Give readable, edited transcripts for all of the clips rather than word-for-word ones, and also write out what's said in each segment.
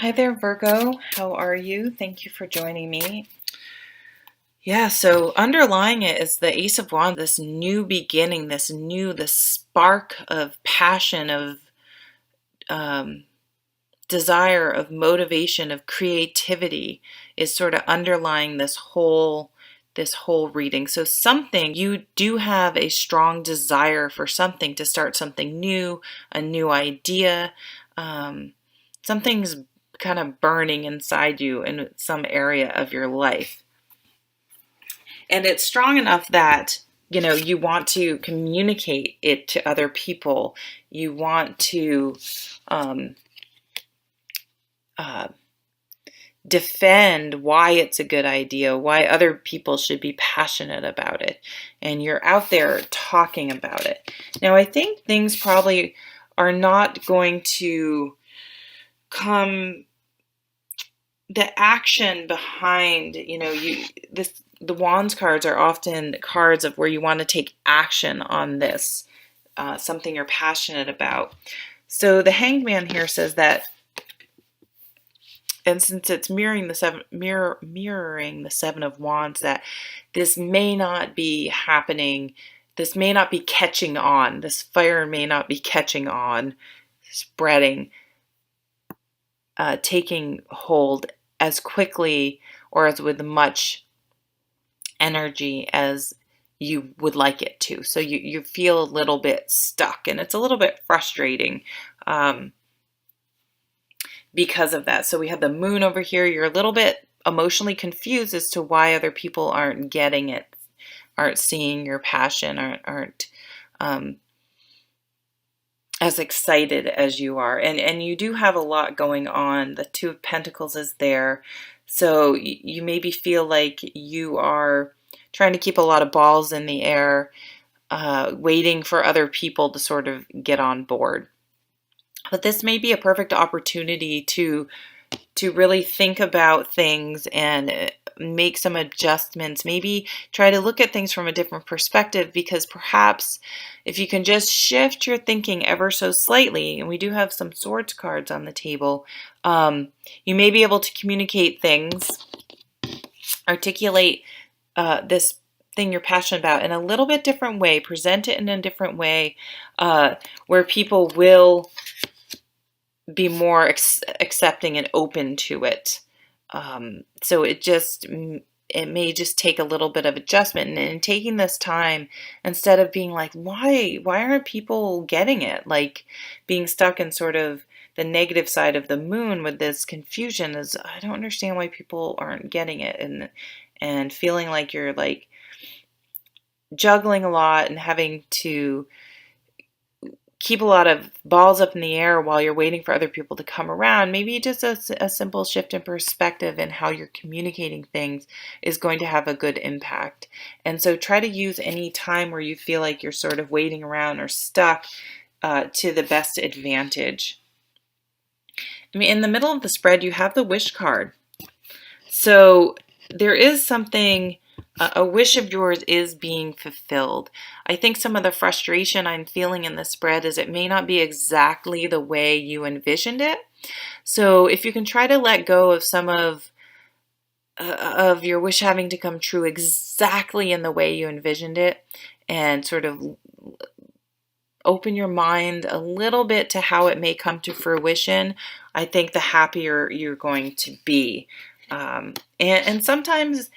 Hi there, Virgo. How are you? Thank you for joining me. Yeah, so underlying it is the Ace of Wands, this new beginning, this spark of passion, of um, desire, of motivation, of creativity is sort of underlying this whole reading. So something you do have a strong desire for something to start something new, a new idea. Um, Something's kind of burning inside you in some area of your life. And it's strong enough that, you want to communicate it to other people. You want to um, uh, defend why it's a good idea, why other people should be passionate about it. And you're out there talking about it. Now, I think things probably are not going to come, the action behind, the wands cards are often cards of where you want to take action on this, something you're passionate about. So the hangman here says that, and since it's mirroring the seven of wands, that this may not be happening, this may not be catching on, this fire may not be catching on, spreading, taking hold as quickly or as with much energy as you would like it to. So you feel a little bit stuck, and it's a little bit frustrating because of that. So we have the moon over here. You're a little bit emotionally confused as to why other people aren't getting it, aren't seeing your passion, aren't as excited as you are. And you do have a lot going on. The Two of Pentacles is there. So you maybe feel like you are trying to keep a lot of balls in the air, waiting for other people to sort of get on board. But this may be a perfect opportunity to really think about things and make some adjustments. Maybe try to look at things from a different perspective, because perhaps if you can just shift your thinking ever so slightly, and we do have some swords cards on the table, you may be able to communicate things, articulate this thing you're passionate about in a little bit different way, present it in a different way, where people will be more accepting and open to it. So it may just take a little bit of adjustment, and taking this time, instead of being like, why aren't people getting it? Like being stuck in sort of the negative side of the moon with this confusion is, I don't understand why people aren't getting it, and feeling like you're like juggling a lot and having to keep a lot of balls up in the air while you're waiting for other people to come around. Maybe just a simple shift in perspective and how you're communicating things is going to have a good impact. And so try to use any time where you feel like you're sort of waiting around or stuck to the best advantage. I mean, in the middle of the spread, you have the wish card. So there is something, a wish of yours is being fulfilled. I think some of the frustration I'm feeling in the spread is it may not be exactly the way you envisioned it. So if you can try to let go of some of your wish having to come true exactly in the way you envisioned it, and sort of open your mind a little bit to how it may come to fruition, I think the happier you're going to be. And sometimes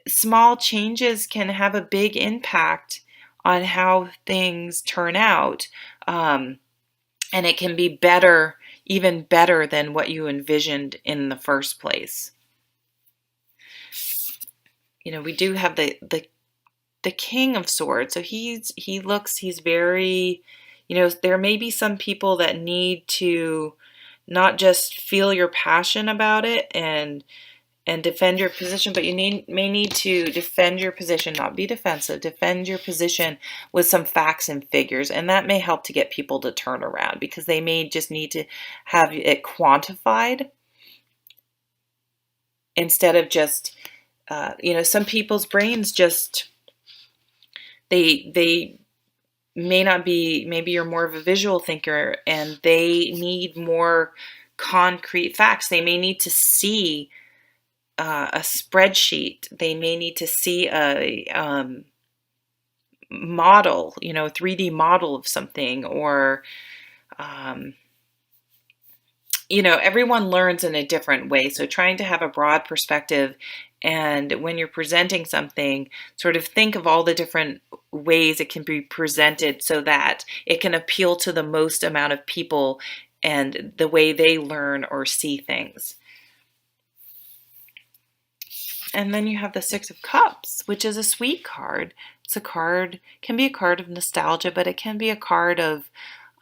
small changes can have a big impact on how things turn out. And it can be better, even better than what you envisioned in the first place. We do have the King of Swords. So he's very, there may be some people that need to not just feel your passion about it and defend your position, but you may need to defend your position, not be defensive, defend your position with some facts and figures. And that may help to get people to turn around, because they may just need to have it quantified instead of just, some people's brains just, they may not be, maybe you're more of a visual thinker and they need more concrete facts. They may need to see a spreadsheet. They may need to see a model, 3D model of something, or everyone learns in a different way. So trying to have a broad perspective, and when you're presenting something, sort of think of all the different ways it can be presented so that it can appeal to the most amount of people and the way they learn or see things. And then you have the Six of Cups, which is a sweet card. It's a card, can be a card of nostalgia, but it can be a card of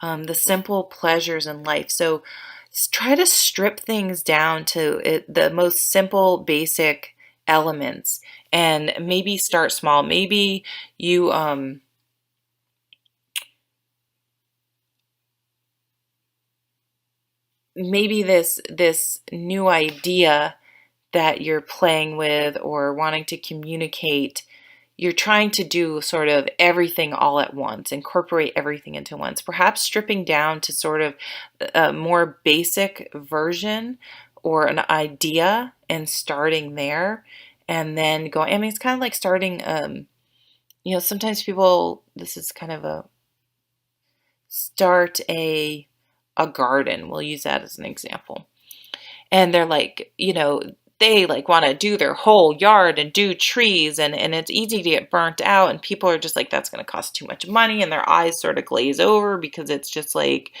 the simple pleasures in life. So try to strip things down to the most simple, basic elements, and maybe start small. Maybe you maybe this new idea that you're playing with or wanting to communicate, you're trying to do sort of everything all at once, incorporate everything into once, perhaps stripping down to sort of a more basic version or an idea and starting there, and then going, I mean, it's kind of like starting, sometimes people, this is kind of a start a garden. We'll use that as an example. And they're like, they like want to do their whole yard and do trees, and it's easy to get burnt out, and people are just like, that's going to cost too much money, and their eyes sort of glaze over because it's just like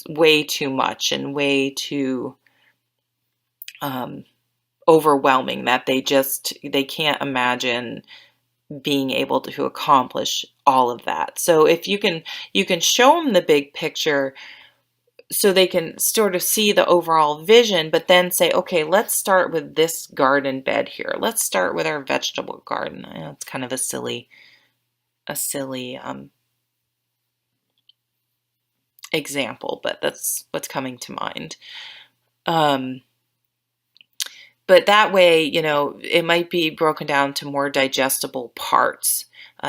way too much and way too overwhelming that they can't imagine being able to accomplish all of that. So if you can show them the big picture, so they can sort of see the overall vision, but then say, okay, let's start with this garden bed here. Let's start with our vegetable garden. I know it's kind of a silly example, but that's what's coming to mind. But that way, it might be broken down to more digestible parts.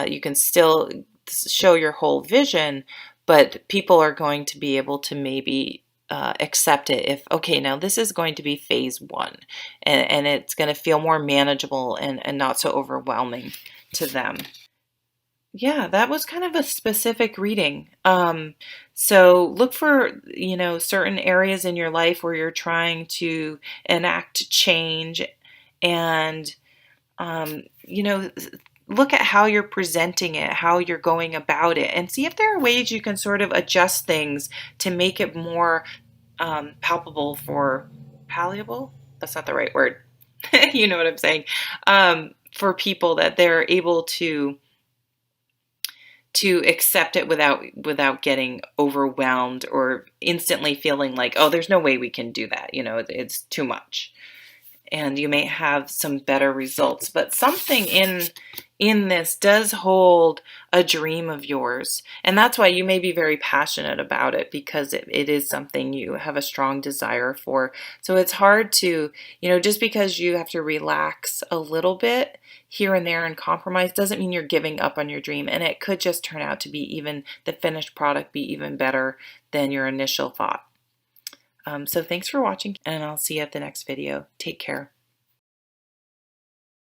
You can still show your whole vision, but people are going to be able to maybe accept it if, okay, now this is going to be phase one, and it's going to feel more manageable and not so overwhelming to them. Yeah, that was kind of a specific reading. So look for, certain areas in your life where you're trying to enact change, and, look at how you're presenting it, how you're going about it, and see if there are ways you can sort of adjust things to make it more palatable? That's not the right word. You know what I'm saying? For people, that they're able to accept it without getting overwhelmed or instantly feeling like, oh, there's no way we can do that. It's too much. And you may have some better results, but something in this does hold a dream of yours, and that's why you may be very passionate about it, because it is something you have a strong desire for. So it's hard to, just because you have to relax a little bit here and there and compromise doesn't mean you're giving up on your dream, and it could just turn out to be, even the finished product, be even better than your initial thought. So thanks for watching, and I'll see you at the next video. Take care.